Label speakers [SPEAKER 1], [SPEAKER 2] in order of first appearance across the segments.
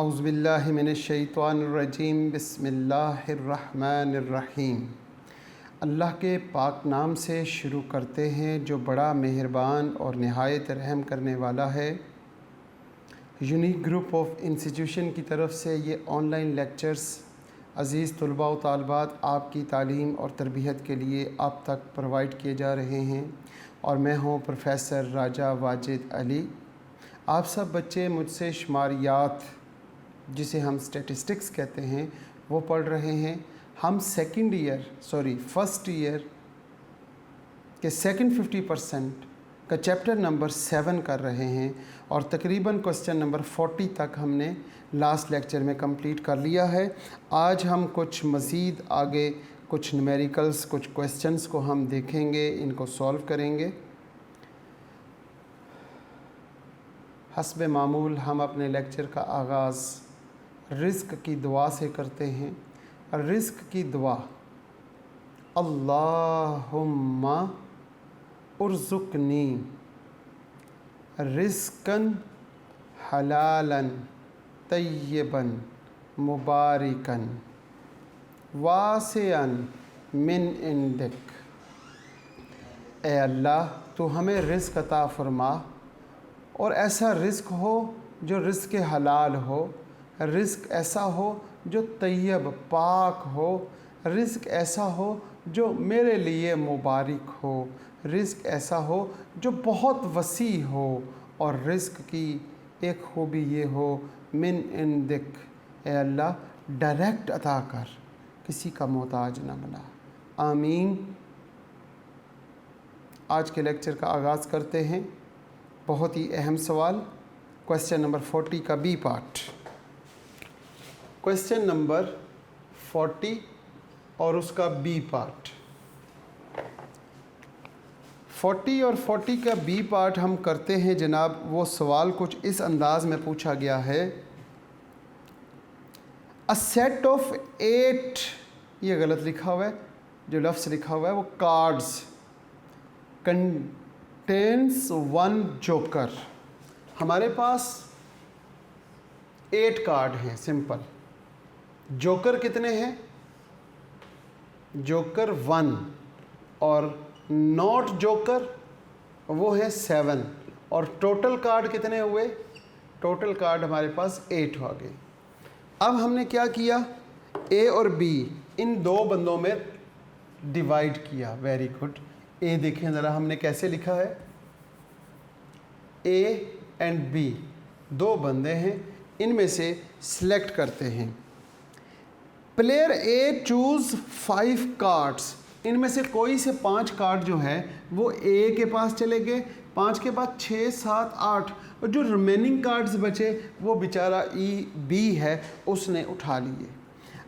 [SPEAKER 1] औज़ुबिल्लाहि मिनश्शैतानिर्रजीम बिस्मिल्लाहिर्रहमानिर्रहीम। अल्लाह के पाक नाम से शुरू करते हैं जो बड़ा मेहरबान और नहायत रहम करने वाला है। यूनिक ग्रुप ऑफ इंस्टीट्यूशन की तरफ से ये ऑनलाइन लेक्चर्स अज़ीज़ तलबा व तालिबात आपकी तालीम और तरबियत के लिए आप तक प्रोवाइड किए जा रहे हैं और मैं हूँ प्रोफेसर राजा वाजिद अली। आप सब बच्चे मुझसे शुमारियात, जिसे हम स्टैटिस्टिक्स कहते हैं, वो पढ़ रहे हैं। हम फर्स्ट ईयर के सेकंड 50% का चैप्टर नंबर 7 कर रहे हैं और तकरीबन क्वेश्चन नंबर 40 तक हमने लास्ट लेक्चर में कंप्लीट कर लिया है। आज हम कुछ मज़ीद आगे कुछ न्यूमेरिकल्स, कुछ क्वेश्चंस को हम देखेंगे, इनको सॉल्व करेंगे। हस्ब मामूल हम अपने लेक्चर का आगाज़ रिज़्क़ की दुआ से करते हैं। रिज़्क़ की दुआ, अल्लाहुम्मा उर्ज़ुक़नी रिज़्क़न हलालन तय्यबन मुबारकन वासिअन मिन इंदिक। ए अल्लाह, तो हमें रिज़्क़ अता फ़रमा और ऐसा रिज़्क़ हो जो रिज़्क़ हलाल हो, रिज़्क़ ऐसा हो जो तैयब पाक हो, रिज़्क़ ऐसा हो जो मेरे लिए मुबारक हो, रिज़्क़ ऐसा हो जो बहुत वसी हो और रिज़्क़ की एक खूबी ये हो मिन इंदिक। ए अल्लाह, डायरेक्ट अता कर, किसी का मोहताज ना बना। आमीन। आज के लेक्चर का आगाज़ करते हैं। बहुत ही अहम सवाल, क्वेश्चन नंबर 40 का बी पार्ट। क्वेश्चन नंबर 40 और उसका बी पार्ट। 40 और 40 का बी पार्ट हम करते हैं जनाब। वो सवाल कुछ इस अंदाज में पूछा गया है। अ सेट ऑफ 8, ये गलत लिखा हुआ है, जो लफ्ज़ लिखा हुआ है वो कार्ड्स कंटेन्स 1 जोकर। हमारे पास 8 कार्ड हैं, सिंपल। जोकर कितने हैं? जोकर 1 और नॉट जोकर वो है 7 और टोटल कार्ड कितने हुए? टोटल कार्ड हमारे पास 8 हो गए। अब हमने क्या किया, ए और बी इन दो बंदों में डिवाइड किया। Very good. ए देखें ज़रा हमने कैसे लिखा है। ए एंड बी दो बंदे हैं, इनमें से सिलेक्ट करते हैं। Player A choose 5 cards. इनमें से कोई से 5 कार्ड जो है वो ए के पास चले गए। 5 के बाद 6, 7, 8 और जो रिमेनिंग कार्ड्स बचे वो बेचारा बी है, उसने उठा लिए।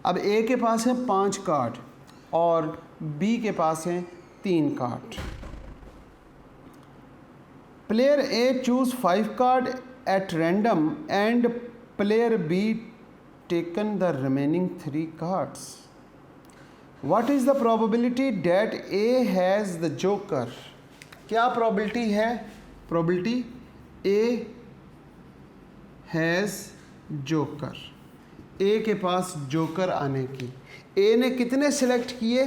[SPEAKER 1] अब ए के पास है 5 कार्ड और बी के पास है 3 card. Player A choose 5 card at random and player B taken the remaining 3 cards. What is the probability that A has the joker? क्या probability है? Probability A has joker, A के पास joker आने की। A ने कितने select किए?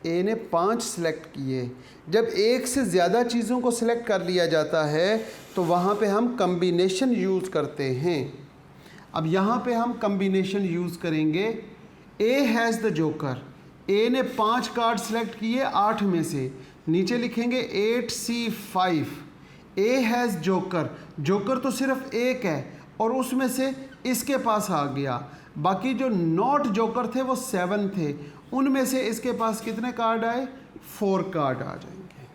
[SPEAKER 1] A ने 5 सेलेक्ट किए। जब एक से ज़्यादा चीज़ों को सिलेक्ट कर लिया जाता है तो वहाँ पे हम कम्बिनेशन यूज़ करते हैं। अब यहाँ पे हम कम्बिनेशन यूज़ करेंगे। A has the joker. A ने 5 कार्ड सेलेक्ट किए 8 में से, नीचे लिखेंगे 8C5। A has joker, joker तो सिर्फ एक है और उसमें से इसके पास आ गया। बाकी जो नॉट जोकर थे वो 7 थे, उनमें से इसके पास कितने कार्ड आए? 4 कार्ड आ जाएंगे।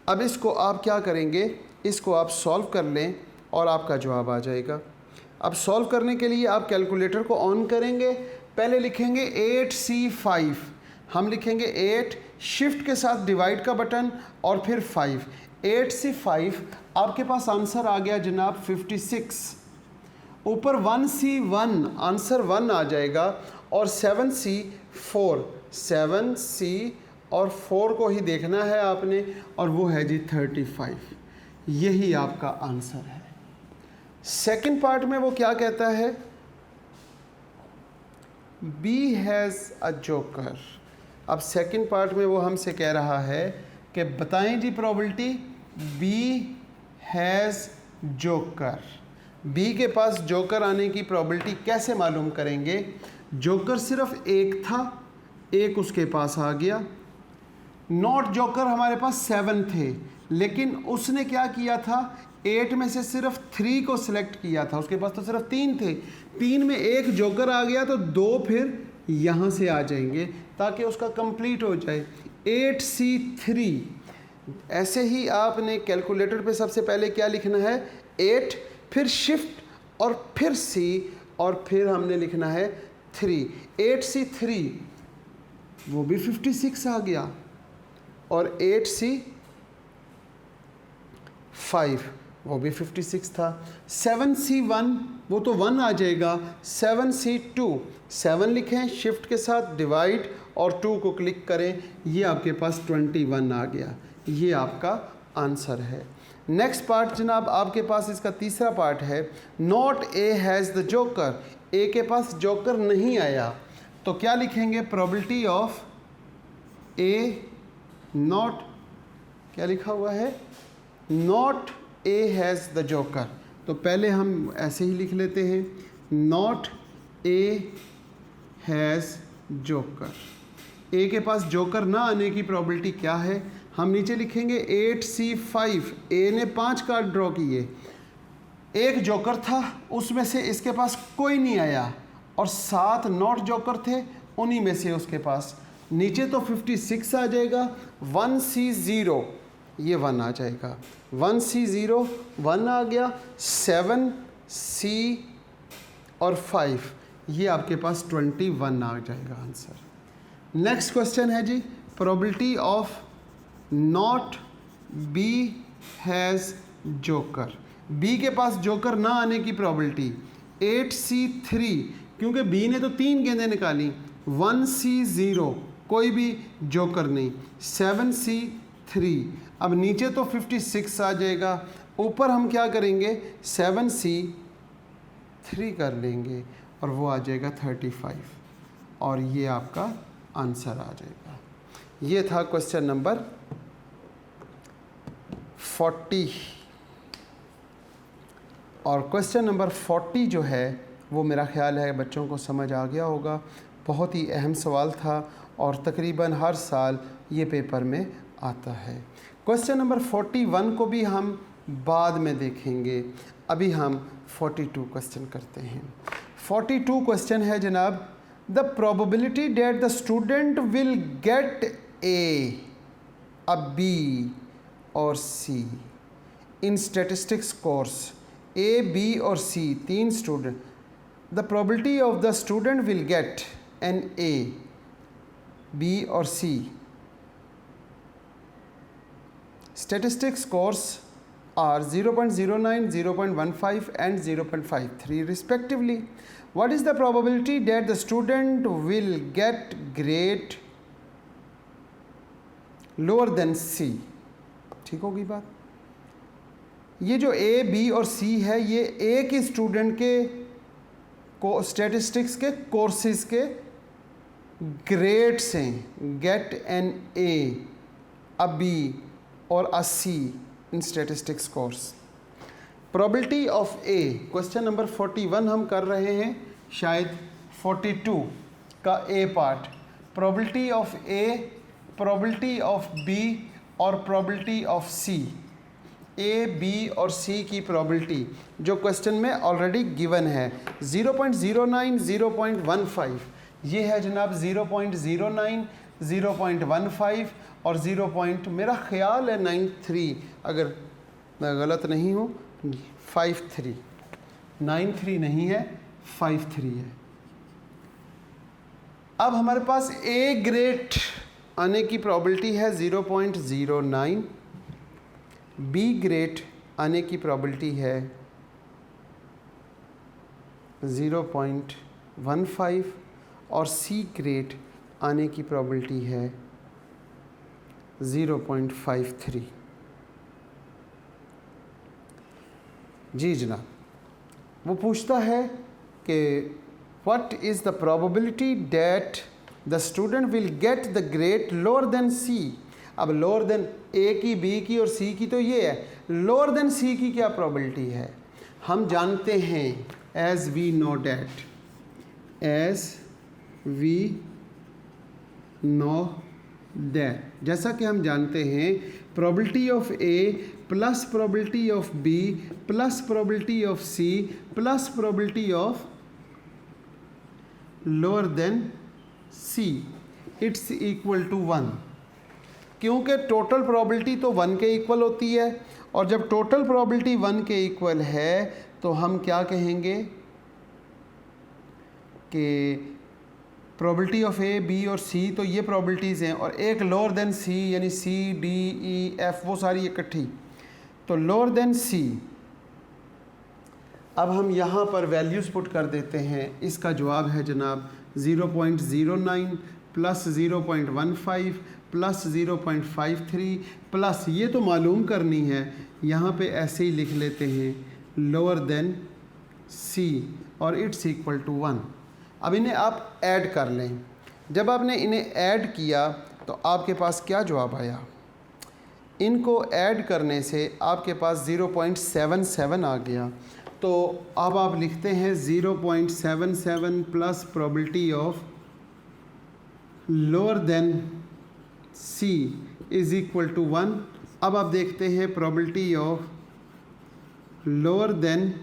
[SPEAKER 1] अब इसको आप क्या करेंगे, इसको आप सॉल्व कर लें और आपका जवाब आ जाएगा। अब सॉल्व करने के लिए आप कैलकुलेटर को ऑन करेंगे। पहले लिखेंगे 8C5, हम लिखेंगे 8, शिफ्ट के साथ डिवाइड का बटन और फिर 5। 8C5 आपके पास आंसर आ गया जनाब 56। ऊपर 1C1 आंसर 1 आ जाएगा और 7C4, 7C और 4 को ही देखना है आपने और वो है जी 35। यही आपका आंसर है। सेकंड पार्ट में वो क्या कहता है, बी हैज़ अ जोकर। अब सेकंड पार्ट में वो हमसे कह रहा है कि बताएं जी probability B has joker, B के पास जोकर आने की प्रोबेबिलिटी कैसे मालूम करेंगे। जोकर सिर्फ एक था, एक उसके पास आ गया। नॉट जोकर हमारे पास 7 थे, लेकिन उसने क्या किया था, 8 में से सिर्फ 3 को सिलेक्ट किया था, उसके पास तो सिर्फ 3 थे, 3 में एक जोकर आ गया तो 2 फिर यहाँ से आ जाएंगे ताकि उसका कंप्लीट हो जाए। 8C3। ऐसे ही आपने कैलकुलेटर पे सबसे पहले क्या लिखना है, 8, फिर शिफ्ट और फिर C और फिर हमने लिखना है 3। 8C3 वो भी 56 आ गया और 8C5 वो भी 56 था। 7C1 वो तो 1 आ जाएगा। 7C2 7 लिखें शिफ्ट के साथ, डिवाइड और 2 को क्लिक करें, ये आपके पास 21 आ गया। ये आपका आंसर है। नेक्स्ट पार्ट जनाब आपके पास इसका तीसरा पार्ट है, not A has the joker, A के पास जोकर नहीं आया तो क्या लिखेंगे, प्रोबेबिलिटी ऑफ ए नॉट, क्या लिखा हुआ है, not A has the joker. तो पहले हम ऐसे ही लिख लेते हैं, not A has joker, A के पास जोकर ना आने की प्रोबेबिलिटी क्या है, हम नीचे लिखेंगे 8C5। ए ने 5 कार्ड ड्रॉ किए, एक जोकर था उसमें से इसके पास कोई नहीं आया और 7 नॉट जोकर थे, उन्हीं में से उसके पास, नीचे तो 56 आ जाएगा। 1C0 ये 1 आ जाएगा, 1C0 1 आ गया। 7C और 5 ये आपके पास 21 आ जाएगा आंसर। नेक्स्ट क्वेश्चन है जी, probability of not B has joker, B के पास जोकर ना आने की प्रोबेबिलिटी 8C3, क्योंकि बी ने तो 3 गेंदें निकाली। 1C0 कोई भी जोकर नहीं। 7C3, अब नीचे तो 56 आ जाएगा, ऊपर हम क्या करेंगे 7C3 कर लेंगे और वो आ जाएगा 35 और ये आपका आंसर आ जाएगा। ये था क्वेश्चन नंबर 40 और क्वेश्चन नंबर 40 जो है वो मेरा ख्याल है बच्चों को समझ आ गया होगा। बहुत ही अहम सवाल था और तकरीबन हर साल ये पेपर में आता है। क्वेश्चन नंबर 41 को भी हम बाद में देखेंगे, अभी हम 42 क्वेश्चन करते हैं। 42 क्वेश्चन है जनाब, the probability that the student will get A, a B और C in statistics course, A B और C 3 student, the probability of the student will get an A B और C statistics course are 0.09, 0.15 and 0.53 respectively. What is the probability that the student will get grade lower than C? ठीक होगी बात। ये जो A, B और C है ये एक ही स्टूडेंट के को स्टैटिस्टिक्स के कोर्सेज के ग्रेड्स हैं, get an A, a B और a C in statistics course. Probability of A, question number 41 हम कर रहे हैं, शायद 42 का A part, probability of A, probability of B और probability of C. A, B और सी की प्रोबेबिलिटी जो क्वेश्चन में ऑलरेडी गिवन है 0.09, 0.15, ये है जनाब 0.09, 0.15 और 0. मेरा ख्याल है 93, अगर मैं गलत नहीं हूँ 53, 93 नहीं है 53 है। अब हमारे पास ए ग्रेड आने की प्रोबेबिलिटी है 0.09, बी ग्रेड आने की प्रोबेबिलिटी है 0.15 और सी ग्रेड आने की प्रोबेबिलिटी है 0.53। जी जनाब, वो पूछता है कि what is the probability that the student will get the grade lower than C. अब लोअर देन ए की, बी की और सी की तो ये है, लोअर देन सी की क्या प्रोबेबिलिटी है? हम जानते हैं as we know that, as we know that, जैसा कि हम जानते हैं probability of A plus probability of B plus probability of C plus probability of lower than C, it's equal to 1। क्योंकि टोटल प्रोबेबिलिटी तो 1 के इक्वल होती है, और जब टोटल प्रोबेबिलिटी 1 के इक्वल है तो हम क्या कहेंगे कि प्रोबेबिलिटी ऑफ ए, बी और सी तो ये प्रोबेबिलिटीज़ हैं, और एक लोअर देन सी यानी सी, डी, ई, एफ वो सारी इकट्ठी, तो लोअर देन सी। अब हम यहाँ पर वैल्यूज़ पुट कर देते हैं। इसका जवाब है जनाब 0.09 प्लस 0.15 प्लस 0.53 प्लस, ये तो मालूम करनी है, यहाँ पे ऐसे ही लिख लेते हैं लोअर देन सी और इट्स इक्वल टू 1। अब इन्हें आप ऐड कर लें। जब आपने इन्हें ऐड किया तो आपके पास क्या जवाब आया? इनको ऐड करने से आपके पास 0.77 आ गया। तो अब आप लिखते हैं 0.77 plus probability of lower than C is equal to 1। अब आप देखते हैं probability of lower than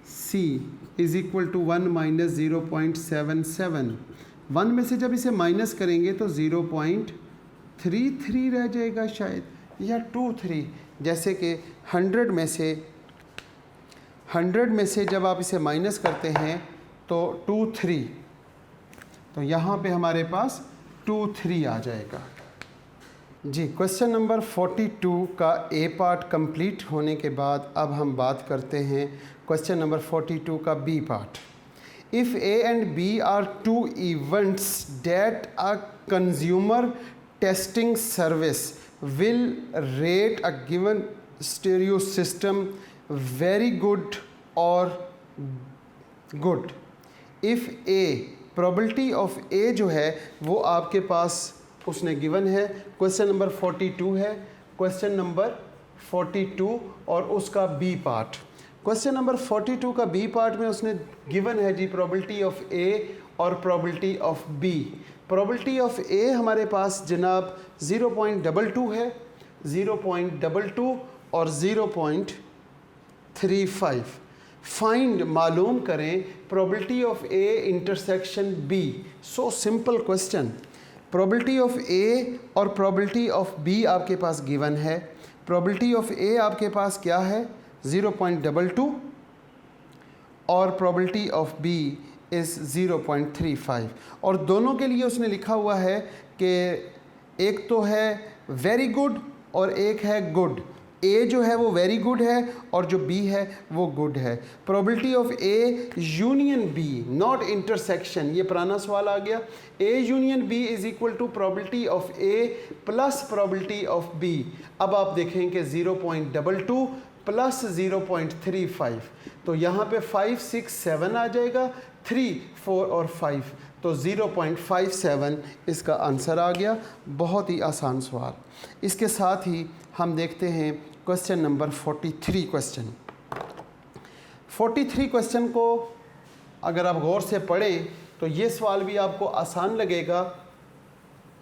[SPEAKER 1] C is equal to 1 minus 0.77। 1 में से जब इसे माइनस करेंगे तो 0.33 रह जाएगा शायद, या 23। जैसे कि 100 में से जब आप इसे माइनस करते हैं तो 23, तो यहाँ पे हमारे पास 23 आ जाएगा। जी, क्वेश्चन नंबर 42 का ए पार्ट कंप्लीट होने के बाद अब हम बात करते हैं क्वेश्चन नंबर 42 का B part. If A and B are two events that a consumer testing service will rate a given stereo system very good और good. If A, probability of A जो है वो आपके पास उसने गिवन है, question number 42 है, question number 42 और उसका बी पार्ट। क्वेश्चन नंबर 42 का बी पार्ट में उसने गिवन है जी प्रोबेबिलिटी ऑफ ए और probability of B. Probability of A हमारे पास जनाब 0.22 है, 0.22 और 0.35। फाइंड, मालूम करें probability of A intersection B. So simple question. Probability of A और प्रोबेबिलिटी ऑफ बी आपके पास गिवन है। प्रोबेबिलिटी ऑफ ए आपके पास क्या है? 0.22 और प्रोबेबिलिटी ऑफ बी इज़ 0.35, और दोनों के लिए उसने लिखा हुआ है कि एक तो है वेरी गुड और एक है गुड। ए जो है वो वेरी गुड है और जो बी है वो गुड है। Probability of A union B, not intersection, ये पुराना सवाल आ गया। A union B is equal to probability of A plus probability of B. अब आप देखेंगे 0.22 प्लस 0.35, तो यहाँ पे 5, 6, 7 आ जाएगा, 3, 4 और 5, तो 0.57 इसका आंसर आ गया। बहुत ही आसान सवाल। इसके साथ ही हम देखते हैं क्वेश्चन नंबर 43 क्वेश्चन। 43 क्वेश्चन को अगर आप गौर से पढ़ें तो ये सवाल भी आपको आसान लगेगा,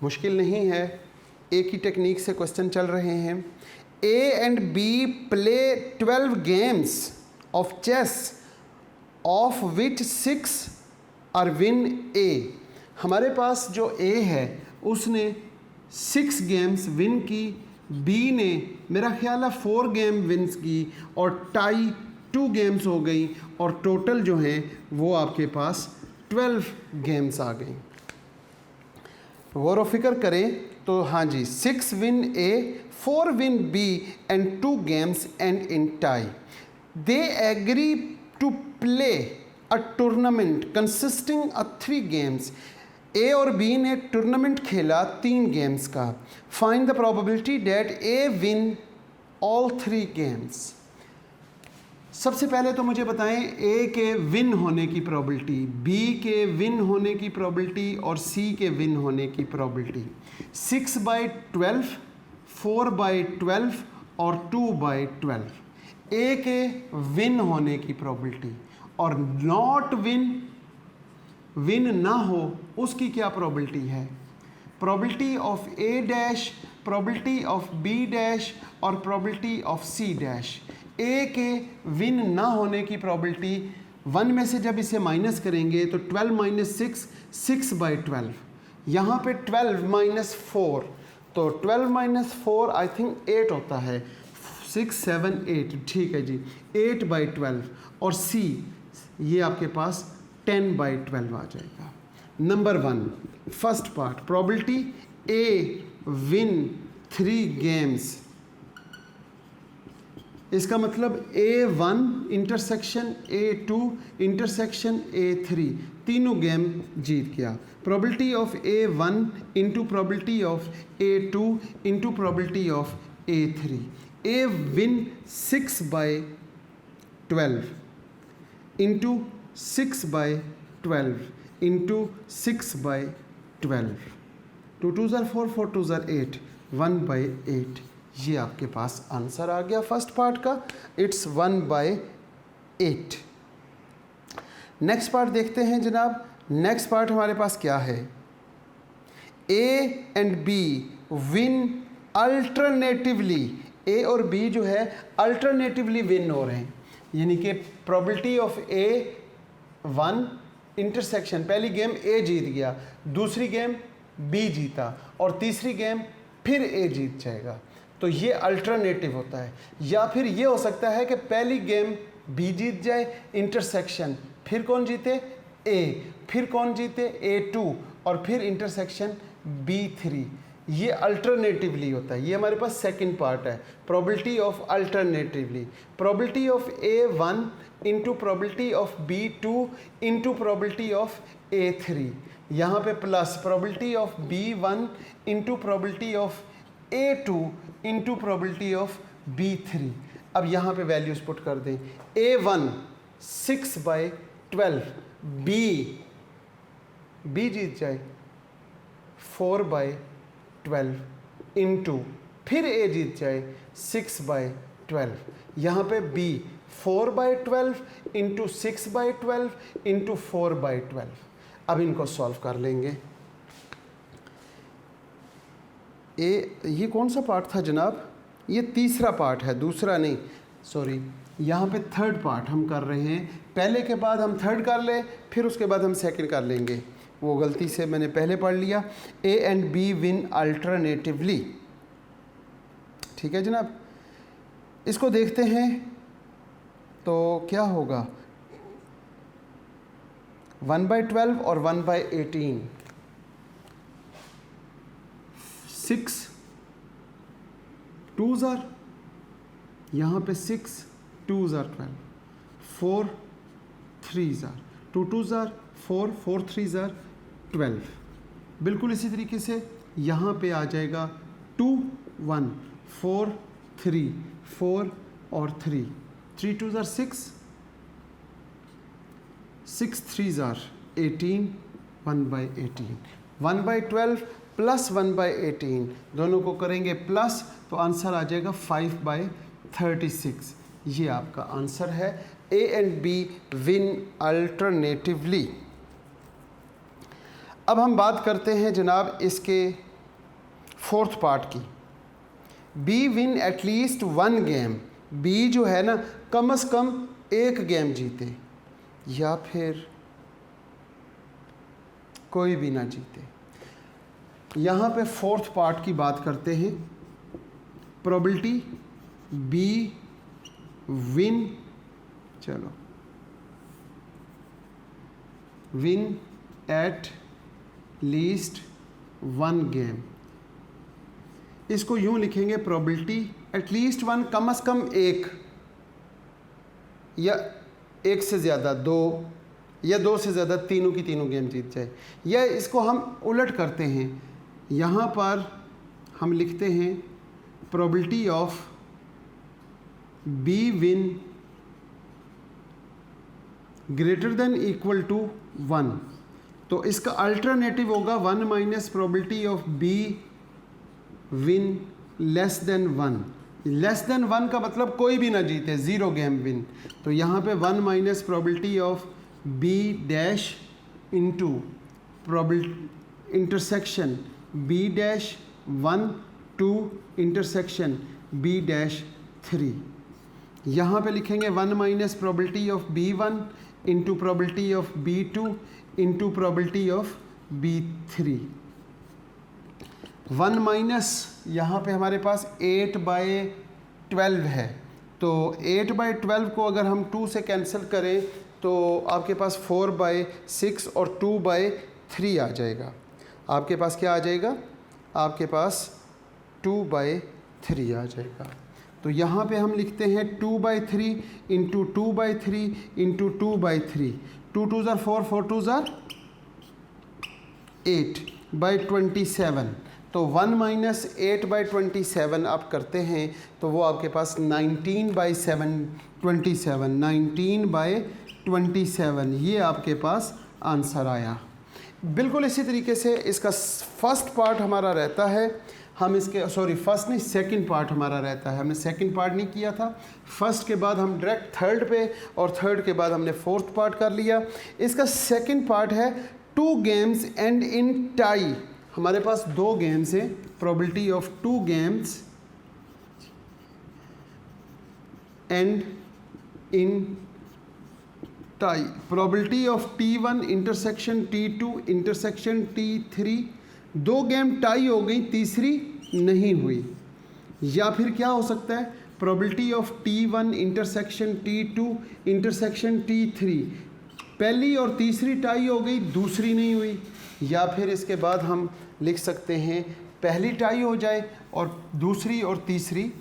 [SPEAKER 1] मुश्किल नहीं है। एक ही टेक्निक से क्वेश्चन चल रहे हैं। A and B play 12 games of chess of which 6 are win A. हमारे पास जो ए है उसने 6 गेम्स विन की, बी ने मेरा ख्याल है 4 गेम विन्स की, और टाई 2 गेम्स हो गई, और टोटल जो हैं वो आपके पास 12 गेम्स आ गई। गौर व फिक्र करें तो हाँ जी, 6 win A, 4 win B and 2 games end in tie. They agree to play a tournament consisting of 3 games. A और बी ने टूर्नामेंट खेला 3 गेम्स का। Find the probability that A win all 3 games. सबसे पहले तो मुझे बताएं ए के विन होने की प्रोबेबिलिटी, बी के विन होने की प्रोबेबिलिटी और सी के विन होने की प्रोबेबिलिटी। 6/12, 4/12 और 2/12 ए के विन होने की प्रोबेबिलिटी, और नॉट विन ना हो उसकी क्या प्रोबेबिलिटी है? Probability of A dash, probability of B dash और probability of C dash. A के विन ना होने की प्रोबेबिलिटी 1 में से जब इसे माइनस करेंगे तो 12 - 6, 6/12। यहाँ पे 12 - 4, तो 12 - 4 आई थिंक 8 होता है, 6, 7, 8, ठीक है जी, 8/12। और सी ये आपके पास 10/12 आ जाएगा। Number 1 first part, probability a win 3 games, इसका मतलब A1 intersection A2 intersection A3 तीनों गेम जीत गया। Probability of A1 into probability of A2 into probability of A3। A win 6/12 into 6/12 into 6/12, 2 2s are 4, 4 2s are 8, 1/8। ये आपके पास answer आ गया first part का, it's 1/8। Next part देखते हैं जनाब। नेक्स्ट पार्ट हमारे पास क्या है? A and B win alternatively, A और बी जो है अल्टरनेटिवली विन हो रहे हैं, यानी कि प्रोबेबिलिटी ऑफ A1 इंटरसेक्शन, पहली गेम ए जीत गया, दूसरी गेम बी जीता और तीसरी गेम फिर ए जीत जाएगा, तो ये अल्टरनेटिव होता है। या फिर ये हो सकता है कि पहली गेम बी जीत जाए इंटरसेक्शन, फिर कौन जीते? ए, फिर कौन जीते? A2 और फिर इंटरसेक्शन B3। ये अल्टरनेटिवली होता है। ये हमारे पास सेकंड पार्ट है, probability of alternatively. Probability of A1 into probability of B2 into probability of A3, यहाँ पे plus probability of B1 into probability of A2 into probability of B3। अब यहाँ पे वैल्यूज पुट कर दें। A1 6/12, B जीत जाए 4/12 into फिर A जीत जाए 6/12, यहाँ पे B 4/12 इंटू 6/12 इंटू 4/12। अब इनको सॉल्व कर लेंगे। ये कौन सा पार्ट था जनाब? ये तीसरा पार्ट है, दूसरा नहीं, सॉरी, यहाँ पे थर्ड पार्ट हम कर रहे हैं। पहले के बाद हम थर्ड कर ले, फिर उसके बाद हम सेकंड कर लेंगे, वो गलती से मैंने पहले पढ़ लिया। ए एंड बी विन अल्टरनेटिवली, ठीक है जनाब। इसको देखते हैं तो क्या होगा, 1/12 और 1/18, 6 2s are, यहाँ पे 6 2s are 12, 4 3s are, 2 2s are 4, 4 3s are 12। बिल्कुल इसी तरीके से यहाँ पे आ जाएगा 2 1 4 3 4 और 3, 3 2s are 6, 6 3s are 18, 1/18, 1/12 plus 1/18 दोनों को करेंगे प्लस, तो आंसर आ जाएगा 5/36। ये आपका आंसर है। A and B win alternatively. अब हम बात करते हैं जनाब इसके फोर्थ पार्ट की। B win at least 1 game, B जो है ना कम से कम 1 गेम जीते या फिर कोई भी ना जीते। यहाँ पे फोर्थ पार्ट की बात करते हैं। प्रोबेबिलिटी बी विन, चलो, विन एट लीस्ट 1 गेम, इसको यूं लिखेंगे, प्रोबेबिलिटी एटलीस्ट 1, कम से कम 1 या 1 से ज़्यादा 2 या 2 से ज़्यादा तीनों की तीनों गेम जीत जाए। या इसको हम उलट करते हैं, यहाँ पर हम लिखते हैं probability of B win greater than equal to 1, तो इसका अल्टरनेटिव होगा 1 minus probability of B win less than 1। Less than 1 का मतलब कोई भी ना जीते, 0 गेम विन। तो यहाँ पे 1 minus probability of B dash into probability intersection B dash 1 2 intersection B dash 3। यहाँ पे लिखेंगे 1 minus probability of B1 into probability of B2 into probability of B3। 1 minus यहाँ पे हमारे पास 8/12 है, तो 8/12 को अगर हम 2 से कैंसिल करें तो आपके पास 4/6 और 2/3 आ जाएगा। आपके पास क्या आ जाएगा? आपके पास 2/3 आ जाएगा। तो यहाँ पे हम लिखते हैं 2/3 इंटू 2/3 इंटू 2/3। 2 2 ज़ार 4, 4 2 ज़ार 8/27। तो 1 माइनस 8/27 आप करते हैं तो वो आपके पास 19/27 ये आपके पास आंसर आया। बिल्कुल इसी तरीके से इसका फर्स्ट पार्ट हमारा रहता है, हम इसके फर्स्ट नहीं सेकंड पार्ट हमारा रहता है। हमने सेकंड पार्ट नहीं किया था, फर्स्ट के बाद हम डायरेक्ट थर्ड पे और थर्ड के बाद हमने फोर्थ पार्ट कर लिया। इसका सेकंड पार्ट है 2 गेम्स एंड इन टाई। हमारे पास 2 गेम्स हैं, probability of 2 games end in tie. Probability of T1 intersection T2 intersection T3। 2 game tie हो गई, तीसरी नहीं हुई। या फिर क्या हो सकता है? Probability of T1 intersection T2 intersection T3। पहली और तीसरी टाई हो गई, दूसरी नहीं हुई। या फिर इसके बाद हम लिख सकते हैं पहली टाई हो जाए और दूसरी और तीसरी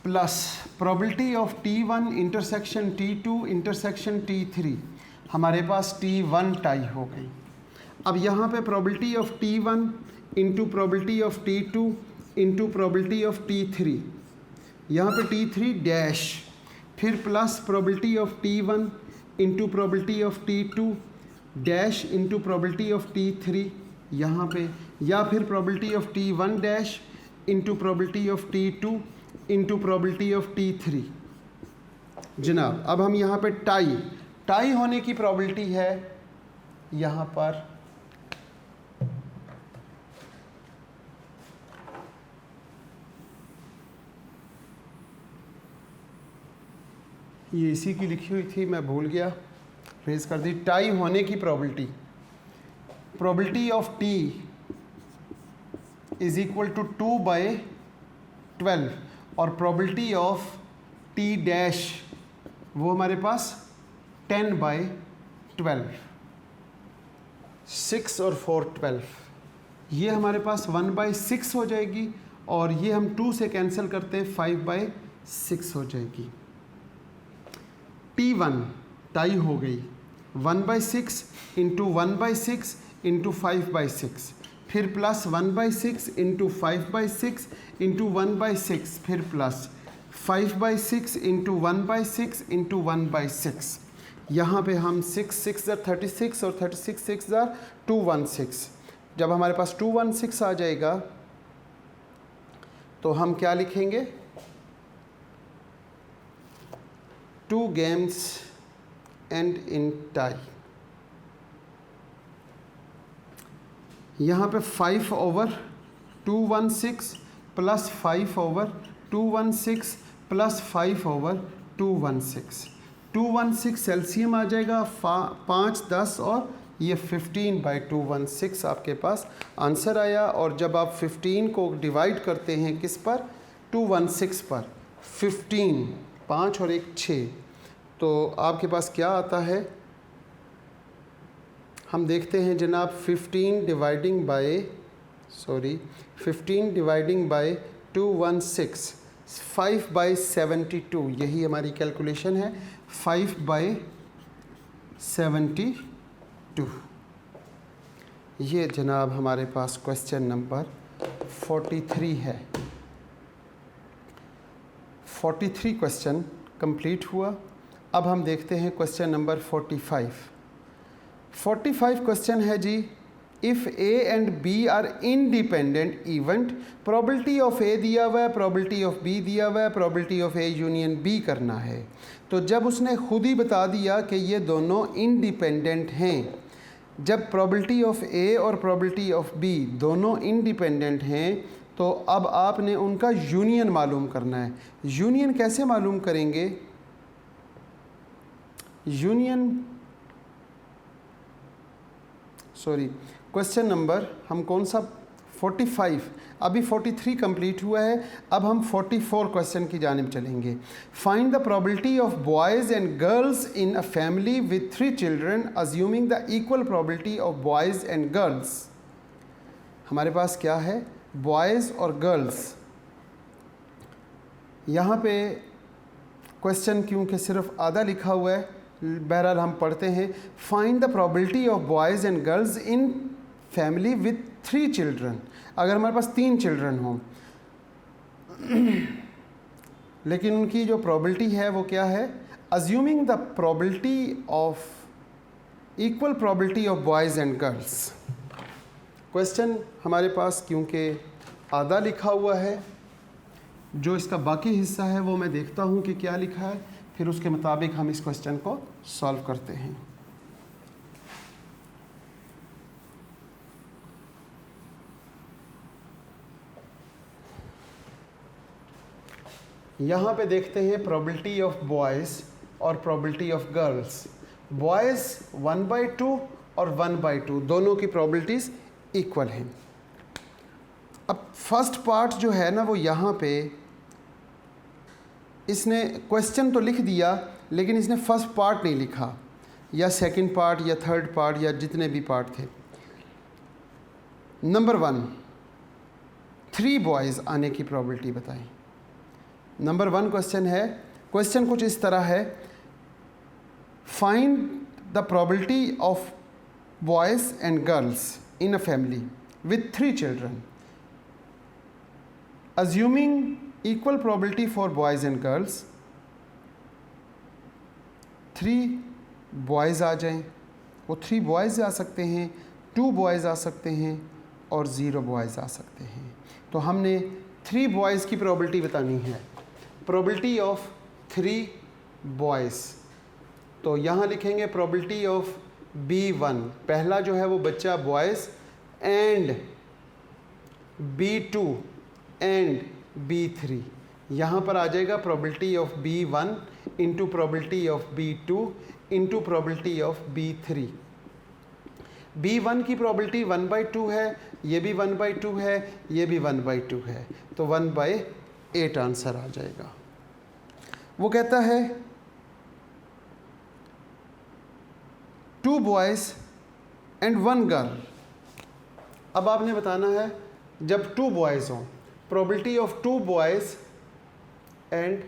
[SPEAKER 1] plus probability of T1 intersection T2 intersection T3। हमारे पास T1 टाई हो गई। अब यहाँ पे probability of T1 into probability of T2 into probability of T3, यहाँ पे T3 डैश, फिर plus probability of T1 into probability of T2 dash into probability of T3 यहाँ पे, या फिर probability of T1 dash into probability of T2 into probability of T3। जनाब अब हम यहाँ पे टाई होने की प्रोबेबिलिटी है यहाँ पर ये इसी की लिखी हुई थी, मैं भूल गया, रेज कर दी। टाई होने की probability of T is equal to 2/12 और प्रोबेबिलिटी ऑफ T डैश वो हमारे पास 10/12, 6 और 4 12। ये हमारे पास 1/6 हो जाएगी और ये हम 2 से कैंसिल करते हैं 5/6 हो जाएगी। T1 टाई हो गई, 1/6 इंटू 1/6 इंटू 5/6, फिर प्लस 1/6 इंटू 5/6 इंटू 1/6, फिर प्लस 5/6 इंटू 1/6 इंटू 1/6। यहाँ पे हम 6 6 ज़ार 36 और 36 6 ज़ार 216। जब हमारे पास 216 आ जाएगा तो हम क्या लिखेंगे? 2 गेम्स एंड इन टाई। यहाँ पे 5/216 प्लस 5/216 प्लस 5/216। 216 सेल्सियम आ जाएगा, 5 10 और ये 15/216 आपके पास आंसर आया। और जब आप 15 को डिवाइड करते हैं किस पर? 216 पर, 15 5 और 1 6, तो आपके पास क्या आता है? हम देखते हैं जनाब 15 डिवाइडिंग बाय 216, 5/72, यही हमारी कैलकुलेशन है, 5/72। ये जनाब हमारे पास क्वेश्चन नंबर 43 है। 43 क्वेश्चन कंप्लीट हुआ। अब हम देखते हैं क्वेश्चन नंबर 45। 45 क्वेश्चन है जी, if A and B are independent event, probability of A दिया हुआ है, प्रोबेबिलिटी ऑफ बी दिया हुआ है, probability of A union B करना है। तो जब उसने खुद ही बता दिया कि ये दोनों इंडिपेंडेंट हैं, जब प्रोबेबिलिटी ऑफ ए और प्रोबेबिलिटी ऑफ बी दोनों इंडिपेंडेंट हैं, तो अब आपने उनका यूनियन मालूम करना है। यूनियन कैसे मालूम करेंगे? क्वेश्चन नंबर हम कौन सा 45, अभी 43 कंप्लीट हुआ है। अब हम 44 क्वेश्चन की जानिब चलेंगे। Find the probability of boys and girls in a family with 3 children assuming the equal probability of boys and girls. हमारे पास क्या है? बॉयज़ और गर्ल्स। यहाँ पे क्वेश्चन क्योंकि सिर्फ आधा लिखा हुआ है, बहरहाल हम पढ़ते हैं। Find the probability of boys and girls in family with 3 children. अगर हमारे पास 3 चिल्ड्रन हों लेकिन उनकी जो प्रोबेबिलिटी है वो क्या है? Assuming the probability of equal probability of boys and girls. Question हमारे पास क्योंकि आधा लिखा हुआ है, जो इसका बाकी हिस्सा है वो मैं देखता हूँ कि क्या लिखा है, फिर उसके मुताबिक हम इस क्वेश्चन को सॉल्व करते हैं। यहाँ पे देखते हैं प्रोबेबिलिटी ऑफ बॉयज़ और प्रोबेबिलिटी ऑफ गर्ल्स। बॉयज़ 1/2 और 1/2 दोनों की प्रोबेबिलिटीज़ इक्वल हैं। अब फर्स्ट पार्ट जो है ना वो यहाँ पे इसने क्वेश्चन तो लिख दिया लेकिन इसने फर्स्ट पार्ट नहीं लिखा, या सेकंड पार्ट या थर्ड पार्ट या जितने भी पार्ट थे। नंबर 1, 3 बॉयज़ आने की प्रोबेबिलिटी बताएं। नंबर 1 क्वेश्चन है, क्वेश्चन कुछ इस तरह है, find the probability of boys and girls in a family with 3 children assuming equal probability for boys and girls. 3 boys आ जाएं, वो 3 बॉयज़ आ सकते हैं, 2 बॉयज़ आ सकते हैं और 0 बॉयज़ आ सकते हैं। तो हमने 3 बॉयज़ की प्रोबेबिलिटी बतानी है। प्रोबेबिलिटी ऑफ 3 बॉयज़, तो यहाँ लिखेंगे प्रोबेबिलिटी ऑफ B1, पहला जो है वो बच्चा boys, and B2 and B3। यहाँ पर आ जाएगा probability of B1 into probability of B2 into probability of B3। B1 की प्रोबेबिलिटी 1/2 है, ये भी 1/2 है, ये भी 1/2 है, तो 1/8 आंसर आ जाएगा। वो कहता है 2 बॉयज़ एंड 1 गर्ल। अब आपने बताना है जब 2 बॉयज़ हों, probability of 2 boys and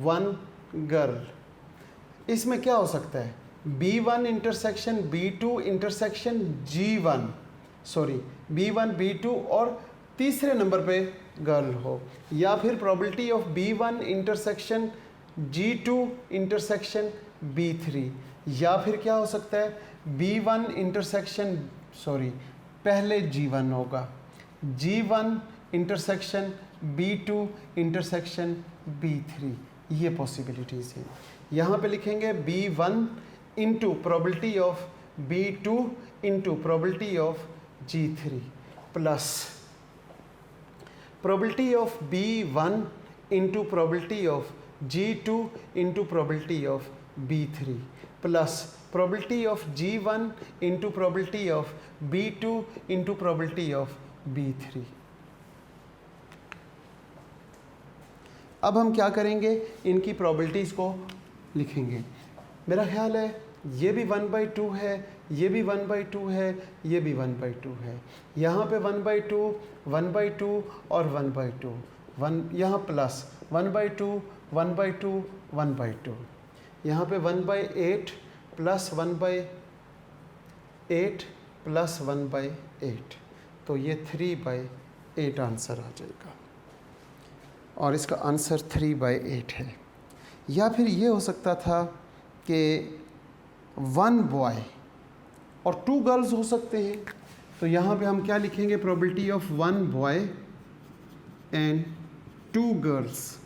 [SPEAKER 1] 1 girl, इसमें क्या हो सकता है? B1 intersection B2 intersection G1, B1 B2 और तीसरे नंबर पे गर्ल हो, या फिर probability of B1 intersection G2 intersection B3, या फिर क्या हो सकता है? B1 इंटरसेक्शन पहले G1 होगा, G1 intersection B2 intersection B3, ये पॉसिबिलिटीज़ हैं। यहाँ पे लिखेंगे B1 into probability of B2 into probability of G3 plus probability of B1 into probability of G2 into probability of B3 plus probability of G1 into probability of B2 into probability of B3। अब हम क्या करेंगे? इनकी probabilities को लिखेंगे। मेरा ख्याल है ये भी 1/2 है, ये भी 1/2 है, ये भी 1/2 है। यहाँ पे 1/2, 1/2 और 1/2, यहाँ प्लस 1/2, 1/2, 1/2, यहाँ पे 1/8 प्लस 1/8 प्लस 1/8, तो ये 3/8 आंसर आ जाएगा। और इसका आंसर 3/8 है। या फिर ये हो सकता था कि 1 बॉय और 2 गर्ल्स हो सकते हैं। तो यहाँ पे हम क्या लिखेंगे, probability of 1 boy and 2 girls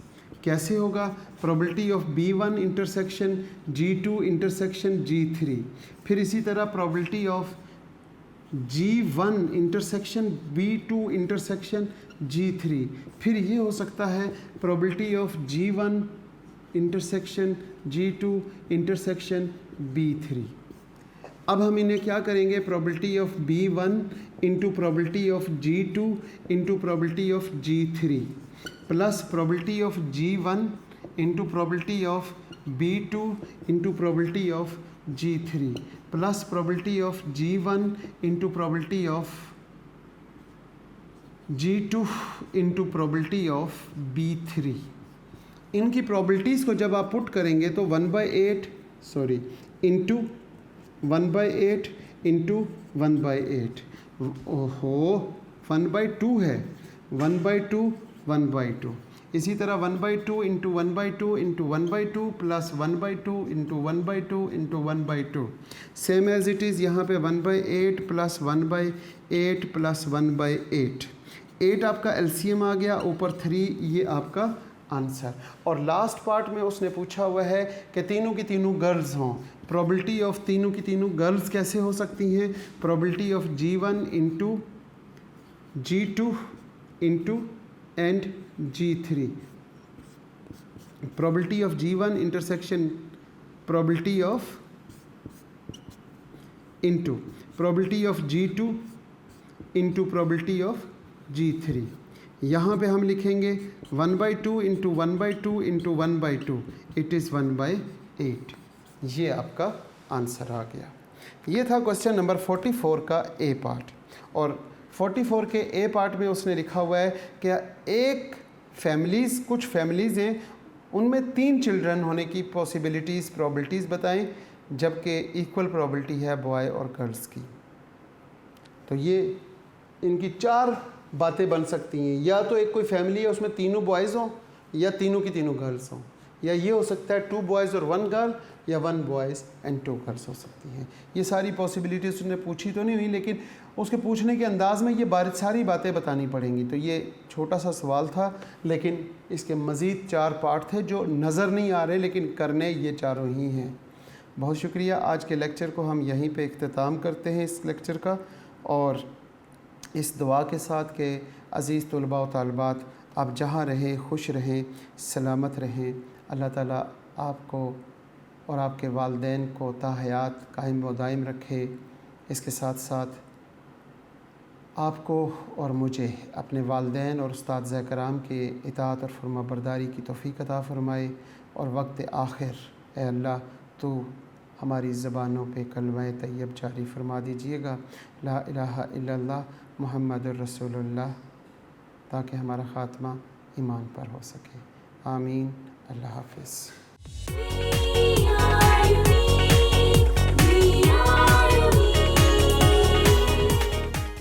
[SPEAKER 1] कैसे होगा, probability of B1 intersection G2 intersection G3, फिर इसी तरह probability of G1 intersection B2 intersection G3, फिर ये हो सकता है probability of G1 intersection G2 intersection B3। अब हम इन्हें क्या करेंगे, probability of B1 into probability of G2 into probability of G3 plus probability of G1 into probability of B2 into probability of G3 plus probability of G1 into probability of G2 into probability of B3। इनकी probabilities को जब आप put करेंगे तो 1/8 into 1/8 into 1/8, ओहो 1/2 है, 1/2 1/2, इसी तरह 1/2 into 1/2 into 1/2 plus 1/2 into 1/2 into 1/2, same as it is यहाँ पे 1/8 प्लस 1/8 प्लस 1/8, 8 आपका एलसीएम आ गया, ऊपर 3 ये आपका आंसर। और लास्ट पार्ट में उसने पूछा हुआ है कि तीनों की तीनों गर्ल्स हों, प्रोबेबिलिटी ऑफ तीनों की तीनों गर्ल्स कैसे हो सकती हैं, probability of G1 into G2 into and G3, probability of G1 intersection probability of into probability of G2 into probability of G3। यहाँ पे हम लिखेंगे 1/2 इंटू 1/2 इंटू 1/2, इट इज़ 1/8। ये आपका आंसर आ गया। ये था क्वेश्चन नंबर 44 का ए पार्ट। और 44 के ए पार्ट में उसने लिखा हुआ है कि कुछ फैमिलीज़ हैं उनमें 3 चिल्ड्रन होने की पॉसिबिलिटीज़ प्रोबेबिलिटीज़ बताएं, जबकि इक्वल प्रोबेबिलिटी है बॉय और गर्ल्स की। तो ये इनकी 4 बातें बन सकती हैं, या तो एक कोई फैमिली है उसमें तीनों बॉयज़ हों या तीनों की तीनों गर्ल्स हों, या ये हो सकता है 2 बॉयज़ और 1 गर्ल, या 1 बॉयज़ एंड 2 गर्ल्स हो सकती हैं। ये सारी पॉसिबिलिटीज़ उसने पूछी तो नहीं हुई, लेकिन उसके पूछने के अंदाज़ में ये सारी बातें बतानी पड़ेंगी। तो ये छोटा सा सवाल था, लेकिन इसके मज़ीद 4 पार्ट थे जो नज़र नहीं आ रहे, लेकिन करने ये चारों ही हैं। बहुत शुक्रिया। आज के लेक्चर को हम यहीं पे इख्तिताम करते हैं इस लेक्चर का, और इस दुआ के साथ कि अज़ीज़ तलबा व तालिबात आप जहाँ रहें खुश रहें, सलामत रहें। अल्लाह ताला आपको और आपके वालिदैन को ताहयात कायम व दायम रखे। इसके साथ साथ आपको और मुझे अपने वालिदैन और उस्ताद कराम के इताअत और फरमाबरदारी की तौफ़ीक़ अता फ़रमाए। और वक्त आखिर ए अल्लाह तो हमारी ज़बानों पे कलमा तैयब जारी फरमा दीजिएगा, ला इलाहा इल्लल्लाह मुहम्मदुर रसूलुल्लाह, ताकि हमारा ख़ात्मा ईमान पर हो सके। आमीन। अल्लाह हाफ़िज़।